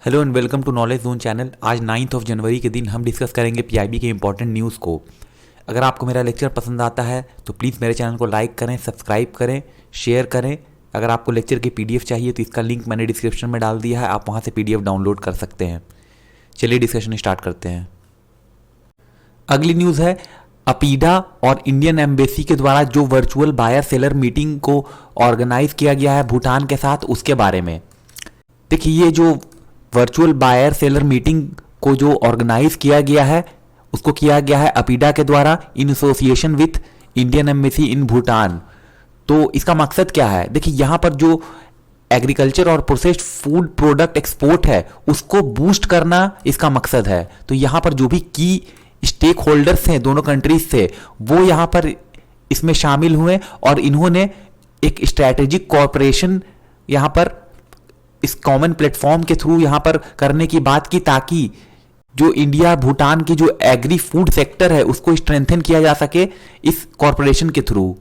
Hello and welcome to knowledge zone channel. आज 9 जनवरी के दिन हम डिस्कस करेंगे पीआईबी के इंपॉर्टेंट न्यूज़ को। अगर आपको मेरा लेक्चर पसंद आता है तो प्लीज़ मेरे चैनल को लाइक करें, सब्सक्राइब करें, शेयर करें। अगर आपको लेक्चर की पीडीएफ चाहिए तो इसका लिंक मैंने डिस्क्रिप्शन में डाल दिया है, आप वहाँ से पीडीएफ डाउनलोड कर सकते हैं। चलिए डिस्कशन स्टार्ट करते हैं। अगली न्यूज़ है अपीडा और इंडियन एम्बेसी के द्वारा जो वर्चुअल बायर सेलर मीटिंग को ऑर्गेनाइज किया गया है भूटान के साथ, उसके बारे में। देखिए, ये जो वर्चुअल बायर सेलर मीटिंग को जो ऑर्गेनाइज किया गया है उसको किया गया है अपीडा के द्वारा in association with Indian embassy in Bhutan. तो इसका मकसद क्या है? देखिए, यहाँ पर जो एग्रीकल्चर और प्रोसेस्ड फूड प्रोडक्ट एक्सपोर्ट है उसको बूस्ट करना इसका मकसद है। तो यहाँ पर जो भी की स्टेक होल्डर्स हैं दोनों कंट्रीज से, वो यहाँ पर इसमें शामिल हुए और इन्होंने एक स्ट्रैटेजिक कॉर्पोरेशन यहाँ पर इस कॉमन प्लेटफॉर्म के थ्रू यहां पर करने की बात की, ताकि जो इंडिया भूटान की जो एग्री फूड सेक्टर है उसको स्ट्रेंथन किया जा सके इस कॉर्पोरेशन के थ्रू।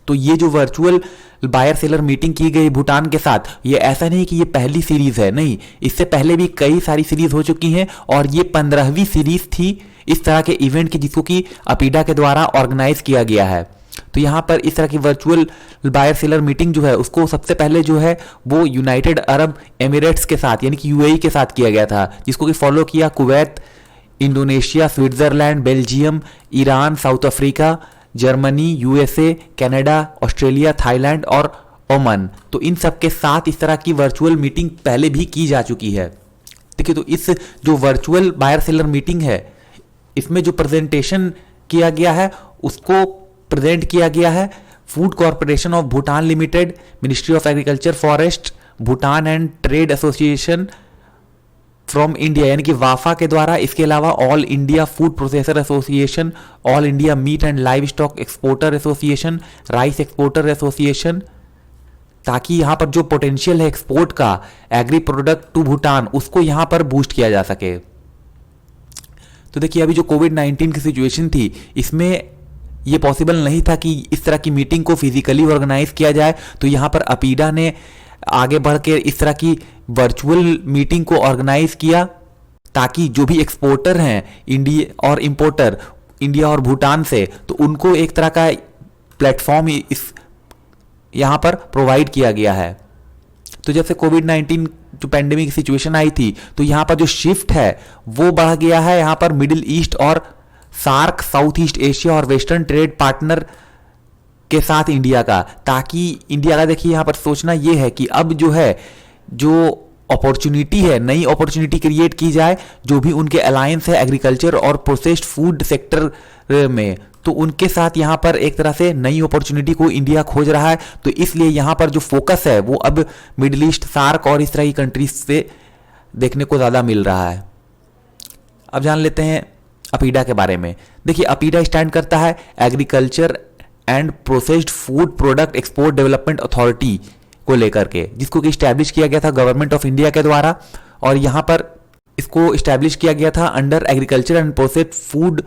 तो ये जो वर्चुअल बायर सेलर मीटिंग की गई भूटान के साथ, ये ऐसा नहीं कि ये पहली सीरीज है, नहीं, इससे पहले भी कई सारी सीरीज हो चुकी हैं और ये 15वीं सीरीज थी इस तरह के इवेंट की जिसको कि अपीडा के द्वारा ऑर्गेनाइज किया गया है। तो यहाँ पर इस तरह की वर्चुअल बायर सेलर मीटिंग जो है उसको सबसे पहले जो है वो यूनाइटेड अरब एमिरेट्स के साथ यानी कि यूएई के साथ किया गया था, जिसको कि फॉलो किया Kuwait, Indonesia, Switzerland, Belgium, Iran, south Africa, Germany, USA, Canada, Australia, Thailand और ओमान। तो इन सब के साथ इस तरह की वर्चुअल मीटिंग पहले भी की जा चुकी है। देखिए, तो इस जो वर्चुअल बायर सेलर मीटिंग है इसमें जो प्रेजेंटेशन किया गया है उसको प्रेजेंट किया गया है food corporation of Bhutan limited, ministry of agriculture, forest, Bhutan and trade association from India यानी कि वाफा के द्वारा। इसके अलावा all India food processor association, all India meat and livestock exporter association, rice exporter association, ताकि यहां पर जो पोटेंशियल है एक्सपोर्ट का एग्री प्रोडक्ट टू भूटान उसको यहां पर बूस्ट किया जा सके। तो देखिए, अभी जो कोविड-19 की सिचुएशन थी इसमें ये पॉसिबल नहीं था कि इस तरह की मीटिंग को फिजिकली ऑर्गेनाइज किया जाए। तो यहाँ पर अपीडा ने आगे बढ़ के इस तरह की वर्चुअल मीटिंग को ऑर्गेनाइज किया, ताकि जो भी एक्सपोर्टर हैं इंडिया और इंपोर्टर इंडिया और भूटान से, तो उनको एक तरह का प्लेटफॉर्म इस यहाँ पर प्रोवाइड किया गया है। तो जैसे कोविड-19 जो पैंडेमिक सिचुएशन आई थी तो यहाँ पर जो शिफ्ट है वो बढ़ गया है यहाँ पर मिडिल ईस्ट और सार्क, साउथ ईस्ट एशिया और वेस्टर्न ट्रेड पार्टनर के साथ इंडिया का, ताकि इंडिया का देखिए यहाँ पर सोचना ये है कि अब जो है जो अपॉर्चुनिटी है नई अपॉर्चुनिटी क्रिएट की जाए, जो भी उनके अलायंस है एग्रीकल्चर और प्रोसेस्ड फूड सेक्टर में, तो उनके साथ यहाँ पर एक तरह से नई अपॉर्चुनिटी को इंडिया खोज रहा है। तो इसलिए यहाँ पर जो फोकस है वो अब मिडिल ईस्ट, सार्क और इस तरह की कंट्रीज से देखने को ज़्यादा मिल रहा है। अब जान लेते हैं अपीडा के बारे में। देखिए, अपीडा स्टैंड करता है agriculture and processed food product export development authority को लेकर के, जिसको कि स्टैब्लिश किया गया था गवर्नमेंट ऑफ इंडिया के द्वारा। और यहाँ पर इसको स्टैब्लिश किया गया था under agriculture and processed food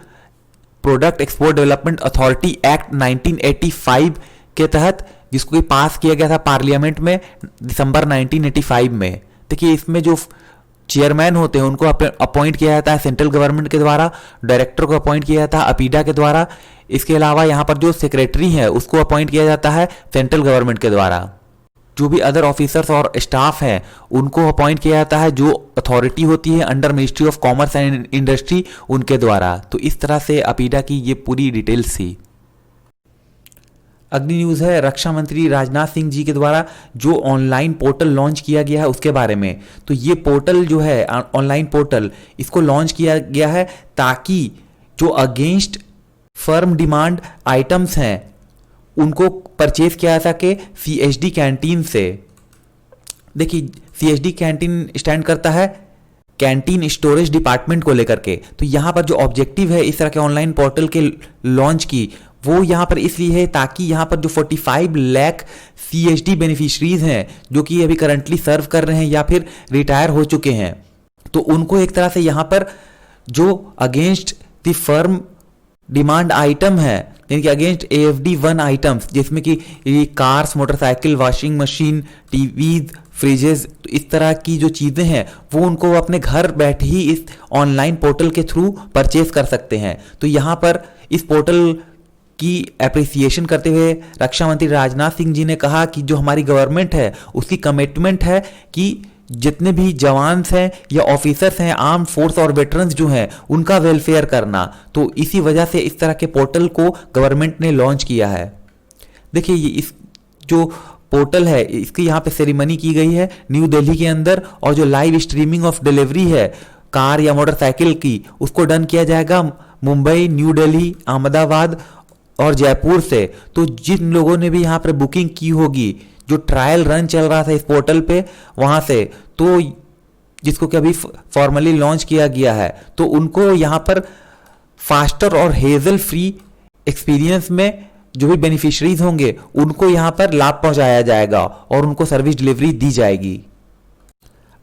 product export development authority act 1985 के तहत, जिसको कि पास किया गया था पार्लियामेंट में दिसंबर 1985 में। देखिए, इसमें जो चेयरमैन होते हैं उनको अपॉइंट किया जाता है सेंट्रल गवर्नमेंट के द्वारा, डायरेक्टर को अपॉइंट किया जाता है अपीडा के द्वारा। इसके अलावा यहाँ पर जो सेक्रेटरी है उसको अपॉइंट किया जाता है सेंट्रल गवर्नमेंट के द्वारा। जो भी अदर ऑफिसर्स और स्टाफ हैं उनको अपॉइंट किया जाता है जो अथॉरिटी होती है under ministry of commerce and industry उनके द्वारा। तो इस तरह से अपीडा की ये पूरी डिटेल्स थी। अगली न्यूज़ है रक्षा मंत्री राजनाथ सिंह जी के द्वारा जो ऑनलाइन पोर्टल लॉन्च किया गया है उसके बारे में। तो ये पोर्टल जो है ऑनलाइन पोर्टल, इसको लॉन्च किया गया है ताकि जो अगेंस्ट फर्म डिमांड आइटम्स हैं उनको परचेज किया जा सके सीएसडी कैंटीन से। देखिए, सीएसडी कैंटीन स्टैंड करता है कैंटीन स्टोरेज डिपार्टमेंट को लेकर के। तो यहाँ पर जो ऑब्जेक्टिव है इस तरह के ऑनलाइन पोर्टल के लॉन्च की, वो यहाँ पर इसलिए है ताकि यहाँ पर जो 45 लाख सीएसडी बेनिफिशरीज हैं जो कि अभी करंटली सर्व कर रहे हैं या फिर रिटायर हो चुके हैं, तो उनको एक तरह से यहाँ पर जो against the firm demand item है यानी कि अगेंस्ट AFD 1 आइटम्स, जिसमें कि cars, motorcycle, washing machine, TVs, freezes, तो इस तरह की जो चीज़ें हैं वो उनको अपने घर बैठे ही इस ऑनलाइन पोर्टल के थ्रू परचेज कर सकते हैं। तो यहाँ पर इस पोर्टल की एप्रिसिएशन करते हुए रक्षा मंत्री राजनाथ सिंह जी ने कहा कि जो हमारी गवर्नमेंट है उसकी कमिटमेंट है कि जितने भी जवान्स हैं या ऑफिसर्स हैं, आर्म फोर्स और वेटरन्स जो हैं, उनका वेलफेयर करना। तो इसी वजह से इस तरह के पोर्टल को गवर्नमेंट ने लॉन्च किया है। देखिए ये इस जो पोर्टल है इसकी यहाँ पे सेरेमनी की गई है न्यू दिल्ली के अंदर, और जो लाइव स्ट्रीमिंग ऑफ डिलीवरी है कार या मोटरसाइकिल की, उसको डन किया जाएगा मुंबई, न्यू दिल्ली, अहमदाबाद और जयपुर से। तो जिन लोगों ने भी यहाँ पर बुकिंग की होगी, जो ट्रायल रन चल रहा था इस पोर्टल पे वहाँ से, तो जिसको कि अभी फॉर्मली लॉन्च किया गया है, तो उनको यहाँ पर फास्टर और हेजल फ्री एक्सपीरियंस में जो भी बेनिफिशरीज होंगे उनको यहाँ पर लाभ पहुंचाया जाएगा और उनको सर्विस डिलीवरी दी जाएगी।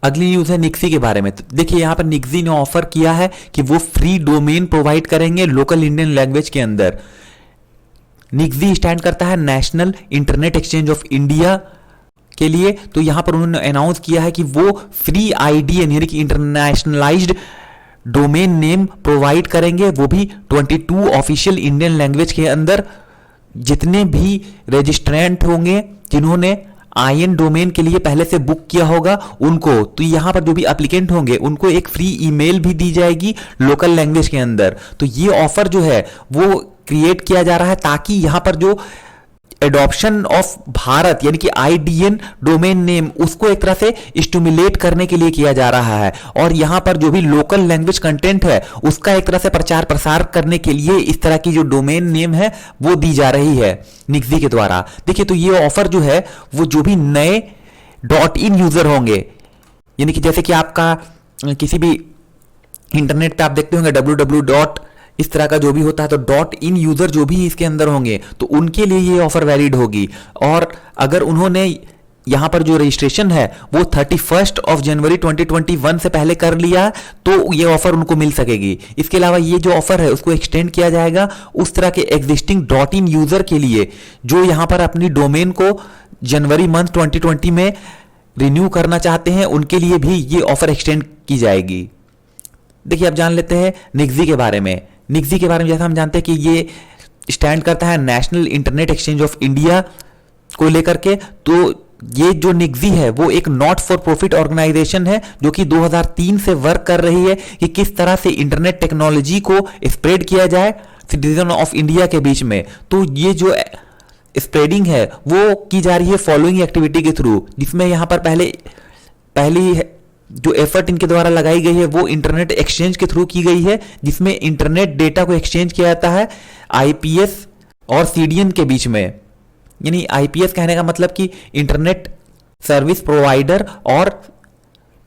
अगली न्यूज़ है निक्सी के बारे में। तो देखिए यहाँ पर निक्सी ने ऑफर किया है कि वो फ्री डोमेन प्रोवाइड करेंगे लोकल इंडियन लैंग्वेज के अंदर। निक्सी स्टैंड करता है national internet exchange of India के लिए। तो यहां पर उन्होंने अनाउंस किया है कि वो फ्री आईडीएन यानी कि इंटरनेशनलाइज्ड डोमेन नेम प्रोवाइड करेंगे, वो भी 22 ऑफिशियल इंडियन लैंग्वेज के अंदर। जितने भी रजिस्ट्रेंट होंगे जिन्होंने आईएन डोमेन के लिए पहले से बुक किया होगा उनको, तो यहां पर जो भी एप्लीकेंट होंगे उनको एक फ्री ईमेल भी दी जाएगी लोकल लैंग्वेज के अंदर। तो ये ऑफर जो है वो क्रिएट किया जा रहा है ताकि यहां पर जो एडॉप्शन ऑफ भारत यानी कि आईडीएन डोमेन नेम उसको एक तरह से स्टिमुलेट करने के लिए किया जा रहा है, और यहां पर जो भी लोकल लैंग्वेज कंटेंट है उसका एक तरह से प्रचार प्रसार करने के लिए इस तरह की जो डोमेन नेम है वो दी जा रही है निक्सी के द्वारा। देखिए तो ये ऑफर जो है वो जो भी नए .in यूजर होंगे, यानी कि जैसे कि आपका किसी भी इंटरनेट पे आप देखते होंगे www. इस तरह का जो भी होता है, तो .in यूजर जो भी इसके अंदर होंगे तो उनके लिए ये ऑफर वैलिड होगी। और अगर उन्होंने यहां पर जो रजिस्ट्रेशन है वो 31 जनवरी 2021 से पहले कर लिया तो ये ऑफर उनको मिल सकेगी। इसके अलावा ये जो ऑफर है उसको एक्सटेंड किया जाएगा उस तरह के एग्जिस्टिंग .in यूजर के लिए जो यहां पर अपनी डोमेन को जनवरी मंथ 2020 में रिन्यू करना चाहते हैं, उनके लिए भी ये ऑफर एक्सटेंड की जाएगी। देखिए अब जान लेते हैं निक्सी के बारे में। निक्सी के बारे में जैसा हम जानते हैं कि ये स्टैंड करता है national internet exchange of India को लेकर के। तो ये जो निक्सी है वो एक नॉट फॉर प्रॉफिट ऑर्गेनाइजेशन है जो कि 2003 से वर्क कर रही है कि किस तरह से इंटरनेट टेक्नोलॉजी को स्प्रेड किया जाए सिटीजन ऑफ इंडिया के बीच में। तो ये जो स्प्रेडिंग है वो की जा रही है फॉलोइंग एक्टिविटी के थ्रू, जिसमें यहाँ पर पहली जो एफर्ट इनके द्वारा लगाई गई है वो इंटरनेट एक्सचेंज के थ्रू की गई है, जिसमें इंटरनेट डेटा को एक्सचेंज किया जाता है आईपीएस और सीडीएन के बीच में। यानी आईपीएस कहने का मतलब कि इंटरनेट सर्विस प्रोवाइडर और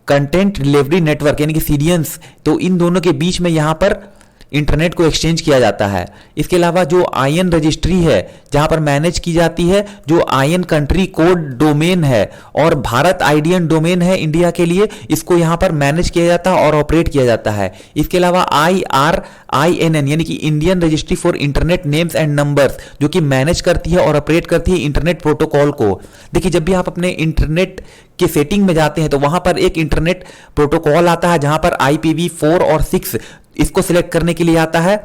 कंटेंट डिलीवरी नेटवर्क यानी कि सीडीएन्स, तो इन दोनों के बीच में यहां पर इंटरनेट को एक्सचेंज किया जाता है। इसके अलावा जो आईएन रजिस्ट्री है जहां पर मैनेज की जाती है जो आईएन कंट्री कोड डोमेन है और भारत आईडीएन डोमेन है इंडिया के लिए, इसको यहां पर मैनेज किया जाता है और ऑपरेट किया जाता है। इसके अलावा IRINN यानी कि Indian registry for internet names and numbers जो कि मैनेज करती है और ऑपरेट करती है इंटरनेट प्रोटोकॉल को। देखिए जब भी आप अपने इंटरनेट के सेटिंग में जाते हैं तो वहां पर एक इंटरनेट प्रोटोकॉल आता है जहां पर IPv4 और 6 इसको सिलेक्ट करने के लिए आता है।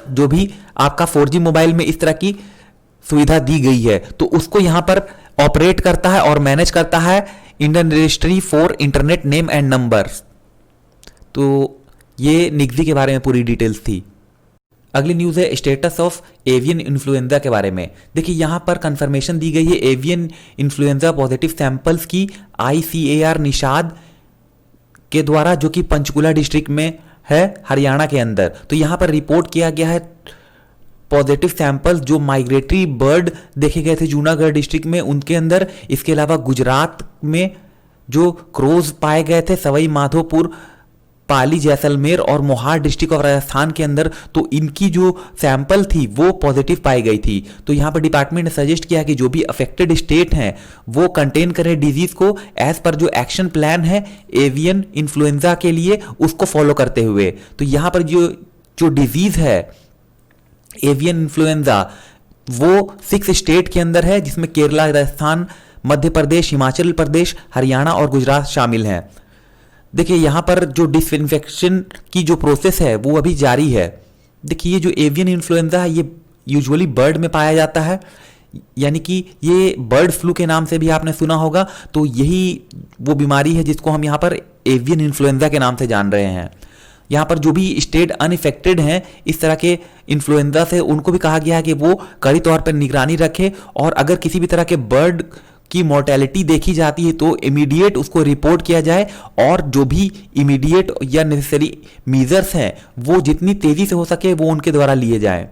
जो भी आपका 4G मोबाइल में इस तरह की सुविधा दी गई है तो उसको यहां पर ऑपरेट करता है और मैनेज करता है Indian registry for internet name and numbers. तो ये निक्सी के बारे में पूरी डिटेल्स थी। अगली न्यूज़ है स्टेटस ऑफ एवियन इन्फ्लुएंजा के बारे में। देखिए यहां पर कंफर्मेशन दी गई है एवियन इन्फ्लुएंजा पॉजिटिव सैंपल्स की ICAR निषाद के द्वारा जो कि पंचकुला डिस्ट्रिक्ट में है हरियाणा के अंदर। तो यहां पर रिपोर्ट किया गया है पॉजिटिव सैंपल्स जो माइग्रेटरी बर्ड देखे गए थे जूनागढ़ डिस्ट्रिक्ट में उनके अंदर। इसके अलावा गुजरात में जो क्रोज पाए गए थे सवाई माधोपुर, पाली, जैसलमेर और मोहार डिस्ट्रिक्ट ऑफ राजस्थान के अंदर, तो इनकी जो सैंपल थी वो पॉजिटिव पाई गई थी। तो यहाँ पर डिपार्टमेंट ने सजेस्ट किया कि जो भी अफेक्टेड स्टेट हैं वो कंटेन करें डिजीज को एज पर जो एक्शन प्लान है एवियन इन्फ्लुएंजा के लिए उसको फॉलो करते हुए। तो यहाँ पर जो डिजीज है एवियन इन्फ्लुएंजा वो 6 स्टेट के अंदर है जिसमें केरला, राजस्थान, मध्य प्रदेश, हिमाचल प्रदेश, हरियाणा और गुजरात शामिल हैं। देखिए यहाँ पर जो डिसइंफेक्शन की जो प्रोसेस है वो अभी जारी है। देखिए ये जो एवियन इन्फ्लुएंजा है ये यूजुअली बर्ड में पाया जाता है, यानी कि ये बर्ड फ्लू के नाम से भी आपने सुना होगा। तो यही वो बीमारी है जिसको हम यहाँ पर एवियन इन्फ्लुएंजा के नाम से जान रहे हैं। यहाँ पर जो भी स्टेट अनइफेक्टेड हैं इस तरह के इन्फ्लुएंजा से, उनको भी कहा गया है कि वो कड़ी तौर पर निगरानी रखें, और अगर किसी भी तरह के बर्ड की मोर्टेलिटी देखी जाती है तो इमीडिएट उसको रिपोर्ट किया जाए, और जो भी इमीडिएट या नेसेसरी मीजर्स हैं वो जितनी तेजी से हो सके वो उनके द्वारा लिए जाएं।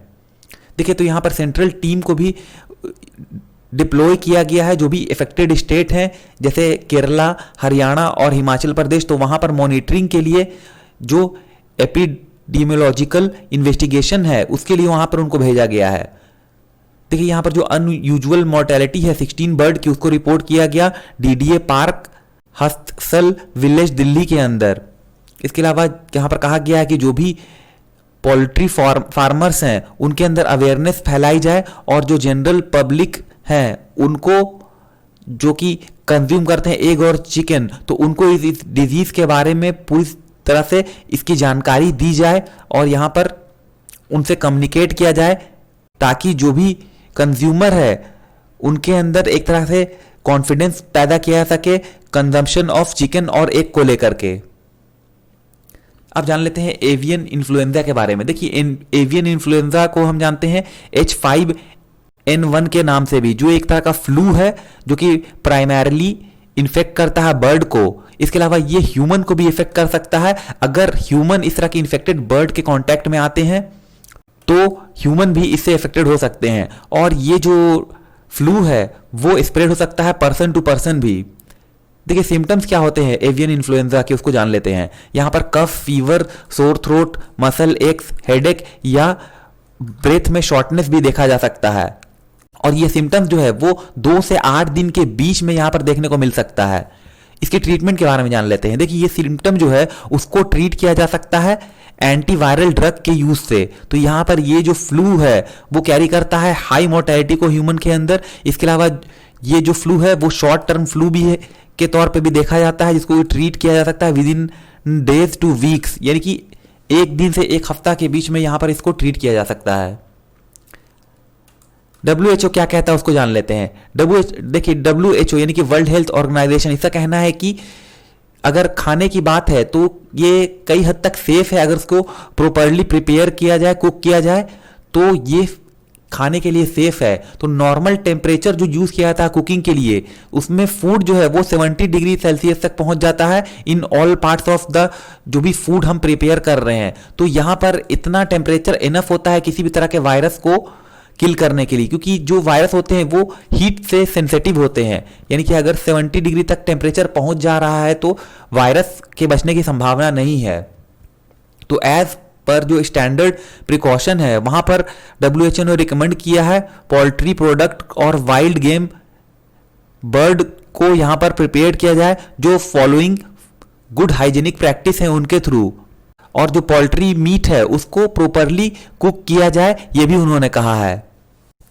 देखिए तो यहाँ पर सेंट्रल टीम को भी डिप्लॉय किया गया है, जो भी इफेक्टेड स्टेट हैं जैसे केरला, हरियाणा और हिमाचल प्रदेश, तो वहाँ पर मॉनिटरिंग के लिए जो एपिडेमियोलॉजिकल इन्वेस्टिगेशन है उसके लिए वहाँ पर उनको भेजा गया है। देखिए यहाँ पर जो अनयूजुअल मॉर्टेलिटी है 16 बर्ड की, उसको रिपोर्ट किया गया डीडीए पार्क हस्तसल विलेज दिल्ली के अंदर। इसके अलावा यहाँ पर कहा गया है कि जो भी पोल्ट्री फार्मर्स हैं उनके अंदर अवेयरनेस फैलाई जाए, और जो जनरल पब्लिक हैं उनको जो कि कंज्यूम करते हैं एग और चिकन, तो उनको इस डिजीज के बारे में पूरी तरह से इसकी जानकारी दी जाए और यहाँ पर उनसे कम्युनिकेट किया जाए, ताकि जो भी कंज्यूमर है उनके अंदर एक तरह से कॉन्फिडेंस पैदा किया जा सके कंजम्पशन ऑफ चिकन और एग को लेकर के। अब जान लेते हैं एवियन इन्फ्लुएंजा के बारे में। देखिए एवियन इन्फ्लुएंजा को हम जानते हैं H5N1 के नाम से भी, जो एक तरह का फ्लू है जो कि प्राइमरीली इन्फेक्ट करता है बर्ड को। इसके अलावा ये ह्यूमन को भी इफेक्ट कर सकता है। अगर ह्यूमन इस तरह के इन्फेक्टेड बर्ड के कांटेक्ट में आते हैं तो ह्यूमन भी इससे इफेक्टेड हो सकते हैं, और ये जो फ्लू है वो स्प्रेड हो सकता है पर्सन टू पर्सन भी। देखिए सिम्टम्स क्या होते हैं एवियन इन्फ्लुएंजा के, उसको जान लेते हैं। यहाँ पर cough, fever, sore throat, muscle aches, headache या ब्रेथ में शॉर्टनेस भी देखा जा सकता है, और ये सिम्टम्स जो है वो 2 से 8 दिन के बीच में यहाँ पर देखने को मिल सकता है। इसके ट्रीटमेंट के बारे में जान लेते हैं। देखिए ये सिम्टम जो है उसको ट्रीट किया जा सकता है एंटीवायरल ड्रग के यूज से। तो यहाँ पर ये जो फ्लू है वो कैरी करता है हाई मोर्टेलिटी को ह्यूमन के अंदर। इसके अलावा ये जो फ्लू है वो शॉर्ट टर्म फ्लू भी है के तौर पे भी देखा जाता है, जिसको ट्रीट किया जा सकता है with in days two weeks, यानी कि 1 दिन से 1 हफ्ता के बीच में यहाँ पर इसको ट्रीट किया जा सकता है। WHO क्या कहता है उसको जान लेते हैं। देखिए WHO यानी कि वर्ल्ड हेल्थ ऑर्गेनाइजेशन, इसका कहना है कि अगर खाने की बात है तो ये कई हद तक सेफ है। अगर उसको प्रॉपरली प्रिपेयर किया जाए, कुक किया जाए, तो ये खाने के लिए सेफ है। तो नॉर्मल टेम्परेचर जो यूज किया जाता है कुकिंग के लिए, उसमें फूड जो है वो 70 डिग्री सेल्सियस तक पहुंच जाता है in all parts of the जो भी फूड हम प्रिपेयर कर रहे हैं। तो यहाँ पर इतना टेम्परेचर इनफ होता है किसी भी तरह के वायरस को किल करने के लिए, क्योंकि जो वायरस होते हैं वो हीट से सेंसिटिव होते हैं। यानी कि अगर 70 डिग्री तक टेम्परेचर पहुंच जा रहा है तो वायरस के बचने की संभावना नहीं है। तो एज पर जो स्टैंडर्ड प्रिकॉशन है वहां पर WHO ने रिकमेंड किया है पोल्ट्री प्रोडक्ट और वाइल्ड गेम बर्ड को यहां पर प्रिपेयर किया जाए जो फॉलोइंग गुड हाइजीनिक प्रैक्टिस है उनके थ्रू, और जो पोल्ट्री मीट है उसको प्रॉपरली कुक किया जाए, ये भी उन्होंने कहा है।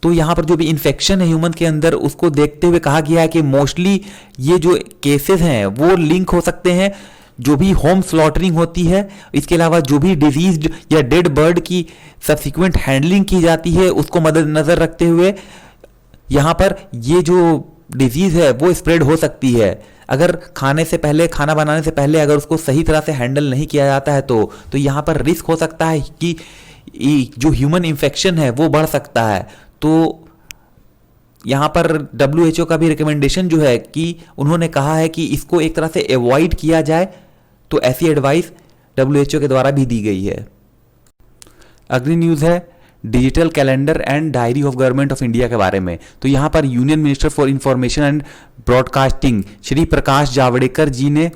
तो यहाँ पर जो भी इन्फेक्शन है ह्यूमन के अंदर उसको देखते हुए कहा गया है कि मोस्टली ये जो केसेस हैं वो लिंक हो सकते हैं जो भी होम स्लॉटरिंग होती है। इसके अलावा जो भी डिजीज्ड या डेड बर्ड की सब्सिक्वेंट हैंडलिंग की जाती है उसको मद्देनजर रखते हुए यहाँ पर ये जो डिजीज है वो स्प्रेड हो सकती है। अगर खाने से पहले, खाना बनाने से पहले अगर उसको सही तरह से हैंडल नहीं किया जाता है तो यहाँ पर रिस्क हो सकता है कि जो ह्यूमन इन्फेक्शन है वो बढ़ सकता है। तो यहाँ पर WHO का भी रिकमेंडेशन जो है कि उन्होंने कहा है कि इसको एक तरह से अवॉइड किया जाए, तो ऐसी एडवाइस WHO के द्वारा भी दी गई है। अगली न्यूज़ है digital calendar and diary of government of India के बारे में। तो यहाँ पर union minister for information and broadcasting Shri Prakash Javadekar ji ने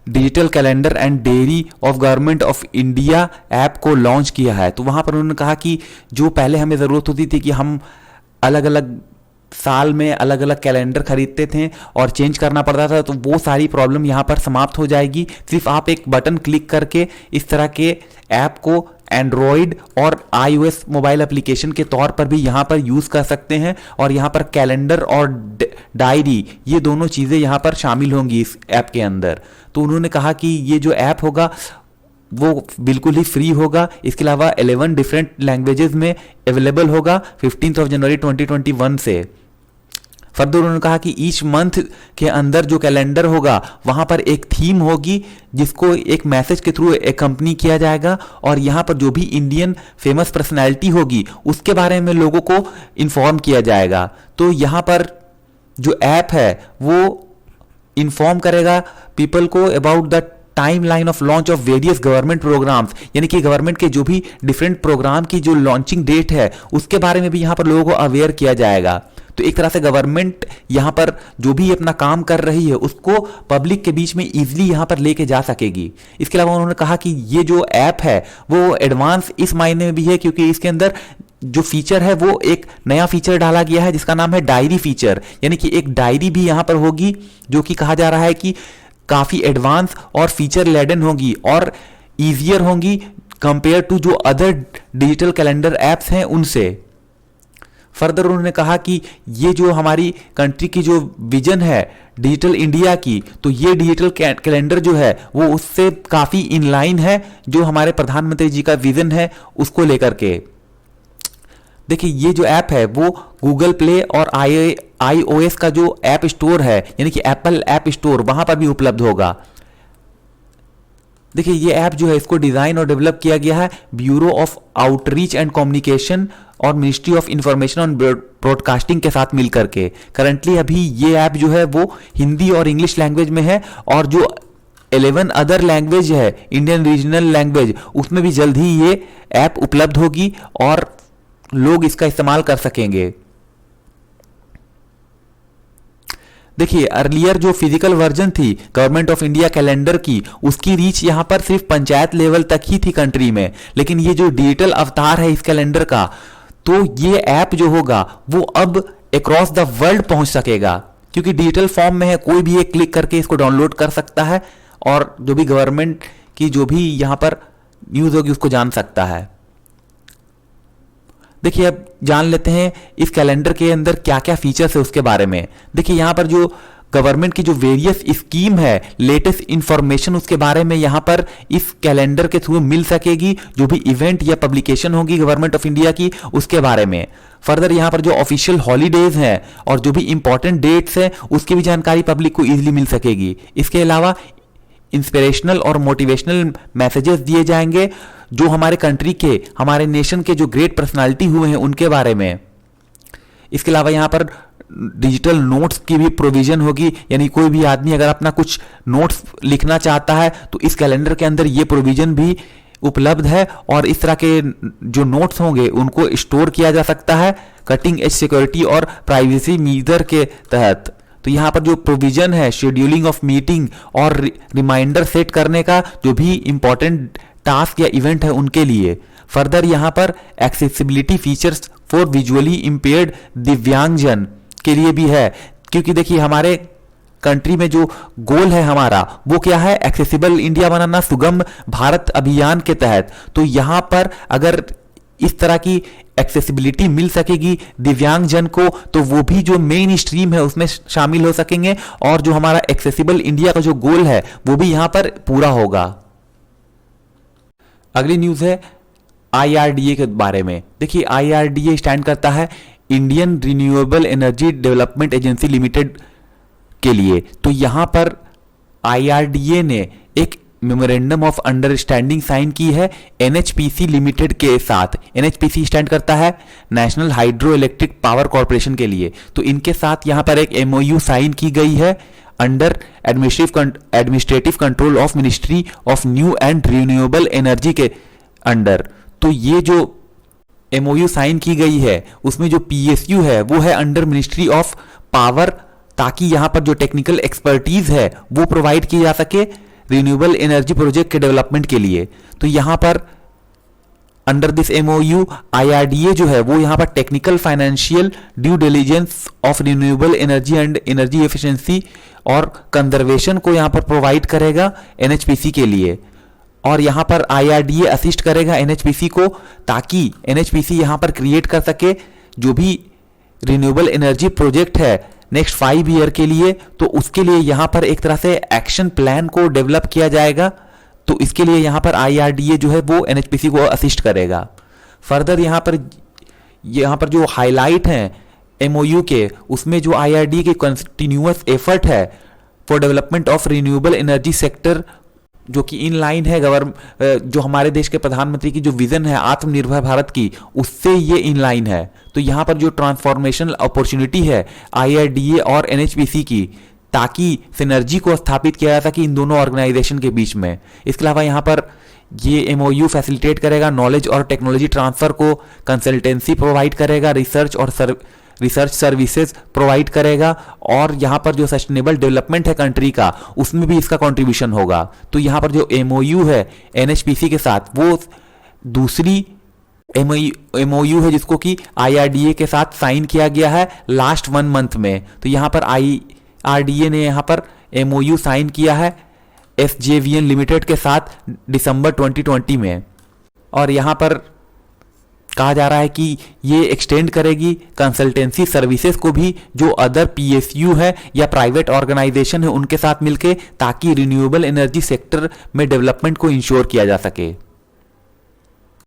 digital calendar and diary of government of India app को लॉन्च किया है। तो वहां पर उन्होंने कहा कि जो पहले हमें ज़रूरत होती थी कि हम अलग अलग साल में अलग अलग कैलेंडर खरीदते थे और चेंज करना पड़ता था, तो वो सारी प्रॉब्लम यहाँ पर समाप्त हो जाएगी। सिर्फ आप एक बटन क्लिक करके इस तरह के ऐप को एंड्रॉयड और iOS मोबाइल एप्लीकेशन के तौर पर भी यहाँ पर यूज़ कर सकते हैं। और यहाँ पर कैलेंडर और डायरी ये दोनों चीज़ें यहाँ पर शामिल होंगी इस ऐप के अंदर। तो उन्होंने कहा कि ये जो ऐप होगा वो बिल्कुल ही फ्री होगा। इसके अलावा 11 डिफरेंट लैंग्वेजेस में अवेलेबल होगा 15 जनवरी 2021 से। फर्दर उन्होंने कहा कि ईच मंथ के अंदर जो कैलेंडर होगा वहां पर एक थीम होगी जिसको एक मैसेज के थ्रू एक्कम्पनी किया जाएगा, और यहाँ पर जो भी इंडियन फेमस पर्सनैलिटी होगी उसके बारे में लोगों को इन्फॉर्म किया जाएगा। तो यहाँ पर जो ऐप है वो इन्फॉर्म करेगा पीपल को about the timeline of launch of various government programs, यानी कि गवर्नमेंट के जो भी डिफरेंट प्रोग्राम की जो लॉन्चिंग डेट है उसके बारे में भी यहाँ पर लोगों को अवेयर किया जाएगा। तो एक तरह से गवर्नमेंट यहाँ पर जो भी अपना काम कर रही है उसको पब्लिक के बीच में इजीली यहाँ पर लेके जा सकेगी। इसके अलावा उन्होंने कहा कि ये जो ऐप है वो एडवांस इस मायने में भी है क्योंकि इसके अंदर जो फीचर है वो एक नया फीचर डाला गया है जिसका नाम है डायरी फीचर, यानी कि एक डायरी भी यहाँ पर होगी जो कि कहा जा रहा है कि काफी एडवांस और फीचर लेडन होगी और इजियर होंगी कंपेयर टू जो अदर डिजिटल कैलेंडर एप्स हैं उनसे। फर्दर उन्होंने कहा कि ये जो हमारी कंट्री की जो विजन है डिजिटल इंडिया की, तो ये डिजिटल कैलेंडर जो है वो उससे काफी इन लाइन है जो हमारे प्रधानमंत्री जी का विजन है उसको लेकर के। देखिए ये जो ऐप है वो गूगल प्ले और iOS का जो ऐप स्टोर है यानी कि एप्पल ऐप स्टोर वहां पर भी उपलब्ध होगा। देखिए ये ऐप जो है इसको डिजाइन और डेवलप किया गया है bureau of outreach and communication और ministry of information and broadcasting के साथ मिलकर के। करंटली अभी ये ऐप जो है वो हिंदी और इंग्लिश लैंग्वेज में है, और जो 11 अदर लैंग्वेज है इंडियन रीजनल लैंग्वेज उसमें भी जल्द ही ये ऐप उपलब्ध होगी और लोग इसका इस्तेमाल कर सकेंगे। देखिए अर्लियर जो फिजिकल वर्जन थी गवर्नमेंट ऑफ इंडिया कैलेंडर की उसकी रीच यहां पर सिर्फ पंचायत लेवल तक ही थी कंट्री में, लेकिन ये जो डिजिटल अवतार है इस कैलेंडर का, तो ये ऐप जो होगा वो अब अक्रॉस द वर्ल्ड पहुंच सकेगा क्योंकि डिजिटल फॉर्म में है, कोई भी एक क्लिक करके इसको डाउनलोड कर सकता है और जो भी गवर्नमेंट की जो भी यहां पर न्यूज होगी उसको जान सकता है। देखिए अब जान लेते हैं इस कैलेंडर के अंदर क्या क्या फीचर्स है उसके बारे में। देखिए यहाँ पर जो गवर्नमेंट की जो वेरियस स्कीम है लेटेस्ट इंफॉर्मेशन उसके बारे में यहाँ पर इस कैलेंडर के थ्रू मिल सकेगी। जो भी इवेंट या पब्लिकेशन होगी गवर्नमेंट ऑफ इंडिया की उसके बारे में। फर्दर यहाँ पर जो ऑफिशियल हॉलीडेज हैं और जो भी इंपॉर्टेंट डेट्स हैं उसकी भी जानकारी पब्लिक को इजीली मिल सकेगी। इसके अलावा इंस्पिरेशनल और मोटिवेशनल मैसेजेस दिए जाएंगे जो हमारे कंट्री के हमारे नेशन के जो ग्रेट पर्सनालिटी हुए हैं उनके बारे में। इसके अलावा यहाँ पर डिजिटल नोट्स की भी प्रोविजन होगी, यानी कोई भी आदमी अगर अपना कुछ नोट्स लिखना चाहता है तो इस कैलेंडर के अंदर ये प्रोविजन भी उपलब्ध है और इस तरह के जो नोट्स होंगे उनको स्टोर किया जा सकता है कटिंग एज सिक्योरिटी और प्राइवेसी मीजर के तहत। तो यहाँ पर जो प्रोविजन है शेड्यूलिंग ऑफ मीटिंग और रिमाइंडर सेट करने का जो भी इंपॉर्टेंट टास्क या इवेंट है उनके लिए। फर्दर यहाँ पर accessibility features for visually impaired दिव्यांगजन के लिए भी है, क्योंकि देखिए हमारे कंट्री में जो गोल है हमारा वो क्या है, एक्सेसिबल इंडिया बनाना सुगम भारत अभियान के तहत। तो यहाँ पर अगर इस तरह की एक्सेसिबिलिटी मिल सकेगी दिव्यांगजन को तो वो भी जो मेन स्ट्रीम है उसमें शामिल हो सकेंगे और जो हमारा एक्सेसिबल इंडिया का जो गोल है वो भी यहाँ पर पूरा होगा। अगली न्यूज है IRDA के बारे में। देखिए IRDA स्टैंड करता है Indian renewable energy development agency limited के लिए। तो यहां पर IRDA ने एक मेमोरेंडम ऑफ अंडरस्टैंडिंग साइन की है NHPC लिमिटेड के साथ। NHPC स्टैंड करता है national hydro electric power corporation के लिए। तो इनके साथ यहां पर एक MOU साइन की गई है under administrative control of ministry of new and renewable energy के अंडर। तो ये जो MOU साइन की गई है उसमें जो PSU है वो है अंडर मिनिस्ट्री ऑफ पावर, ताकि यहां पर जो टेक्निकल एक्सपर्टीज है वो प्रोवाइड की जा सके रिन्यूएबल एनर्जी प्रोजेक्ट के डेवलपमेंट के लिए। तो यहां पर अंडर दिस MOU IRDA जो है वो यहां पर technical financial due diligence of renewable energy and energy efficiency और कंजर्वेशन को यहां पर प्रोवाइड करेगा NHPC के लिए। और यहाँ पर IRDA असिस्ट करेगा NHPC को, ताकि NHPC यहाँ पर क्रिएट कर सके जो भी रिन्यूएबल एनर्जी प्रोजेक्ट है नेक्स्ट 5 ईयर के लिए। तो उसके लिए यहाँ पर एक तरह से एक्शन प्लान को डेवलप किया जाएगा। तो इसके लिए यहाँ पर IRDA जो है वो NHPC को असिस्ट करेगा। फर्दर यहाँ पर जो हाईलाइट हैं MOU के, उसमें जो IRDA के कंटिन्यूअस एफर्ट है for development of renewable energy sector, जो कि इन लाइन है जो हमारे देश के प्रधानमंत्री की जो विजन है आत्मनिर्भर भारत की, उससे ये इन लाइन है। तो यहाँ पर जो ट्रांसफॉर्मेशनल अपॉर्चुनिटी है IRDA और NHPC की, ताकि सिनर्जी को स्थापित किया जा सके इन दोनों ऑर्गेनाइजेशन के बीच में। इसके अलावा यहाँ पर ये MOU फैसिलिटेट करेगा नॉलेज और टेक्नोलॉजी ट्रांसफर को, कंसल्टेंसी प्रोवाइड करेगा, रिसर्च सर्विसेज प्रोवाइड करेगा, और यहाँ पर जो सस्टेनेबल डेवलपमेंट है कंट्री का, उसमें भी इसका कंट्रीब्यूशन होगा। तो यहाँ पर जो MOU है NHPC के साथ, वो दूसरी MOU है जिसको कि IRDA के साथ साइन किया गया है लास्ट 1 मंथ में। तो यहाँ पर IRDA ने यहाँ पर MOU साइन किया है SJVN लिमिटेड के साथ दिसंबर 2020 में, और यहाँ पर कहा जा रहा है कि ये एक्सटेंड करेगी कंसल्टेंसी सर्विसेज को भी जो अदर PSU है या प्राइवेट ऑर्गेनाइजेशन है उनके साथ मिलके, ताकि रिन्यूएबल एनर्जी सेक्टर में डेवलपमेंट को इंश्योर किया जा सके।